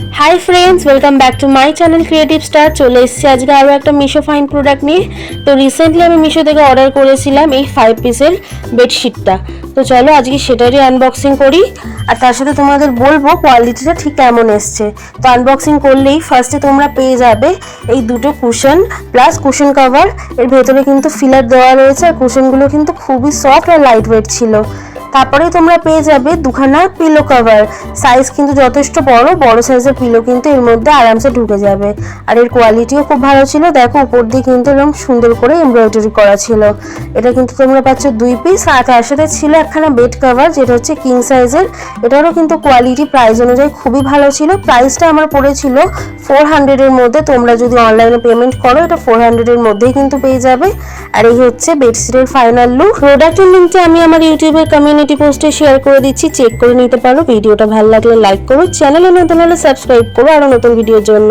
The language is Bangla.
High friends welcome back to my channel creative star चले आज के आरो एक मीशो फाइन प्रोडक्ट नहीं तो रिसेंटली हमें मीशो থেকে অর্ডার করেছিলাম এই 5 পিসের বেডশিটটা। তো চলো আজকে সেটারই আনবক্সিং করি আর তার সাথে তোমাদের বলবো কোয়ালিটিটা ঠিক কেমন এসেছে। তো আনবক্সিং করলেই ফার্স্টে তোমরা পেয়ে যাবে এই দুটো কুশন প্লাস কুশন কভার। এর ভেতরে কিন্তু ফিলার দেওয়া রয়েছে আর কুশনগুলো কিন্তু খুবই সফট আর লাইট ওয়েট ছিল। তারপরে তোমরা পেয়ে যাবে দুখানা পিলো কভার, সাইজ কিন্তু যথেষ্ট বড় সাইজের পিলো কিন্তু এর মধ্যে আরামসে ঢুকে যাবে। আর এর কোয়ালিটিও খুব ভালো ছিল, দেখো উপর দিয়ে কিন্তু এরকম সুন্দর করে এমব্রয়ডারি করা ছিল। এটা কিন্তু তোমরা পাচ্ছ 2 পিস আর তার সাথে ছিল একখানা বেড কভার যেটা হচ্ছে কিং সাইজের। এটারও কিন্তু কোয়ালিটি প্রাইস অনুযায়ী খুবই ভালো ছিল। প্রাইসটা আমার পড়েছিল 400 এর মধ্যে, তোমরা যদি অনলাইনে পেমেন্ট করো এটা 400 এর মধ্যেই কিন্তু পেয়ে যাবে। আর এই হচ্ছে বেডশিটের ফাইনাল লুক। প্রোডাক্টের লিংকটা আমি আমার ইউটিউবের কমিউনিটি পোস্টে শেয়ার করে দিচ্ছি, চেক করে নিতে পারো। ভিডিওটা ভালো লাগলে লাইক করো, চ্যানেলে নতুন হলে সাবস্ক্রাইব করো আরো নতুন ভিডিওর জন্য।